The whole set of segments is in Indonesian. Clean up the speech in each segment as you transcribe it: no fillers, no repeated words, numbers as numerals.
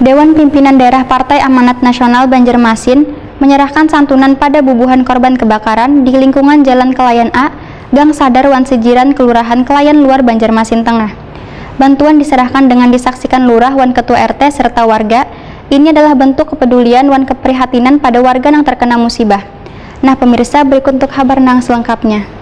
Dewan Pimpinan Daerah Partai Amanat Nasional Banjarmasin menyerahkan santunan pada bubuhan korban kebakaran di lingkungan Jalan Kelayan A, Gang Sadar Wan Sejiran, Kelurahan Kelayan Luar, Banjarmasin Tengah. Bantuan diserahkan dengan disaksikan Lurah, Wan Ketua RT, serta warga. Ini adalah bentuk kepedulian Wan keprihatinan pada warga yang terkena musibah. Nah pemirsa, berikut untuk kabar nang selengkapnya.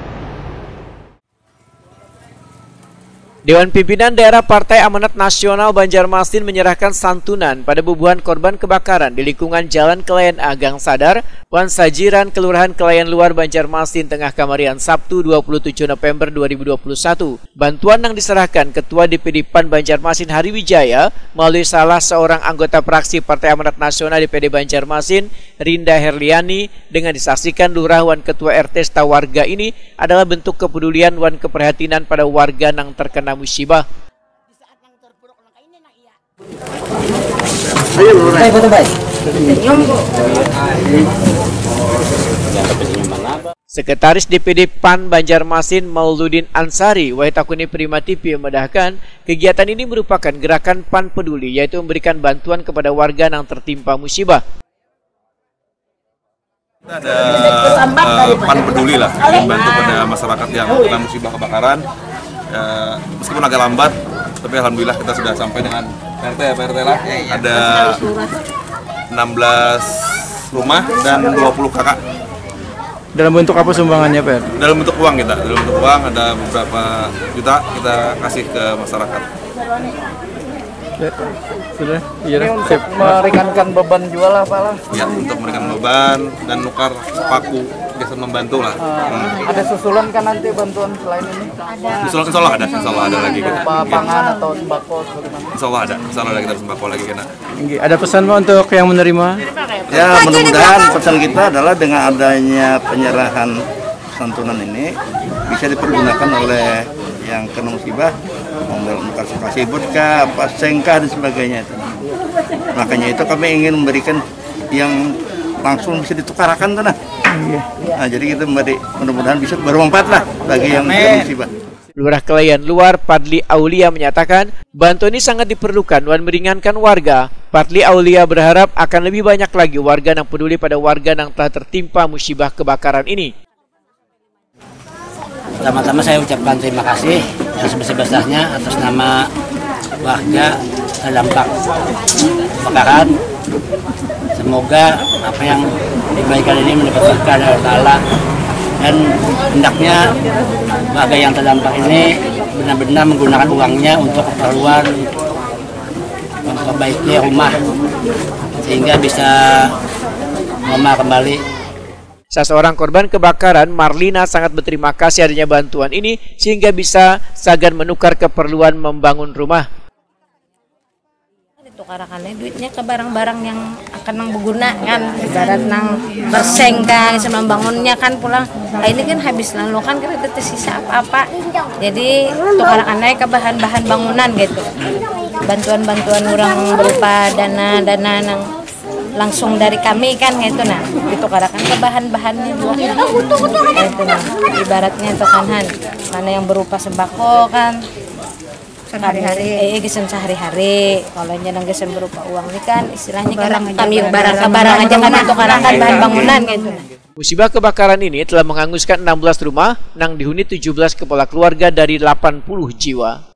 Dewan Pimpinan Daerah Partai Amanat Nasional Banjarmasin menyerahkan santunan pada bubuhan korban kebakaran di lingkungan Jalan Kelayan A, Gang Sadar, Wan Sejiran, Kelurahan Kelayan Luar, Banjarmasin Tengah, Kamarian, Sabtu 27 November 2021. Bantuan yang diserahkan Ketua DPD PAN Banjarmasin Hari Wijaya melalui salah seorang anggota fraksi Partai Amanat Nasional DPD Banjarmasin, Rinda Herliani, dengan disaksikan Lurah Wan Ketua RT serta warga ini adalah bentuk kepedulian Wan keprihatinan pada warga yang terkena musibah. Sekretaris DPD PAN Banjarmasin Mauludin Ansari Wahitakuni Prima TV memedahkan kegiatan ini merupakan gerakan PAN peduli, yaitu memberikan bantuan kepada warga yang tertimpa musibah. Ada PAN peduli lah, membantu pada masyarakat yang kena musibah kebakaran. Meskipun agak lambat, tapi alhamdulillah kita sudah sampai dengan PRT lah. Ada 16 rumah dan 20 kakak. Dalam bentuk apa sumbangannya, Pak? Dalam bentuk uang kita. Dalam bentuk uang ada beberapa juta kita kasih ke masyarakat. Sudah, iya. Untuk meringankan beban jual apa lah? Ya, untuk meringankan beban dan nukar paku, biasa membantu lah. Ada susulan kan nanti bantuan selain ini? Ada. Insya Allah ada lagi. Pangan atau sembako? Insya Allah ada kita sembako lagi kena. Ada pesan Pak untuk yang menerima? Ya, mudah-mudahan pesan kita adalah dengan adanya penyerahan santunan ini bisa dipergunakan oleh yang kena musibah, kasih berkah, pasengkah dan sebagainya. Makanya itu kami ingin memberikan yang langsung bisa ditukarakan tuh nah. Jadi kita mudah-mudahan bisa bermanfaat lah bagi yang kena musibah. Lurah Kelayan Luar Padli Aulia menyatakan bantuan ini sangat diperlukan dan meringankan warga. Padli Aulia berharap akan lebih banyak lagi warga yang peduli pada warga yang telah tertimpa musibah kebakaran ini. Pertama-tama saya ucapkan terima kasih yang sebesar-besarnya atas nama warga terdampak kebakaran. Semoga apa yang diberikan ini mendapat berkah dari Allah, dan hendaknya warga yang terdampak ini benar-benar menggunakan uangnya untuk keperluan memperbaiki rumah sehingga bisa normal kembali. Seorang korban kebakaran, Marlina, sangat berterima kasih adanya bantuan ini sehingga bisa sagan menukar keperluan membangun rumah. Tukarakannya duitnya ke barang-barang yang akan berguna kan, ibarat nang berseng kan, membangunnya kan pulang. Nah ini kan habis lalu kan kita tersisa apa-apa. Jadi tukarakannya ke bahan-bahan bangunan gitu. Bantuan-bantuan orang berupa dana nang langsung dari kami kan gitu, nah ditukarakan ke bahan-bahannya juga gitu, nah ibaratnya itu kan mana yang berupa sembako kan sehari-hari sehari-hari, kalau yang gesen berupa uang ini kan istilahnya kami barang aja kan tukarakan bahan bangunan gitu. Musibah kebakaran ini telah menghanguskan 16 rumah yang dihuni 17 kepala keluarga dari 80 jiwa.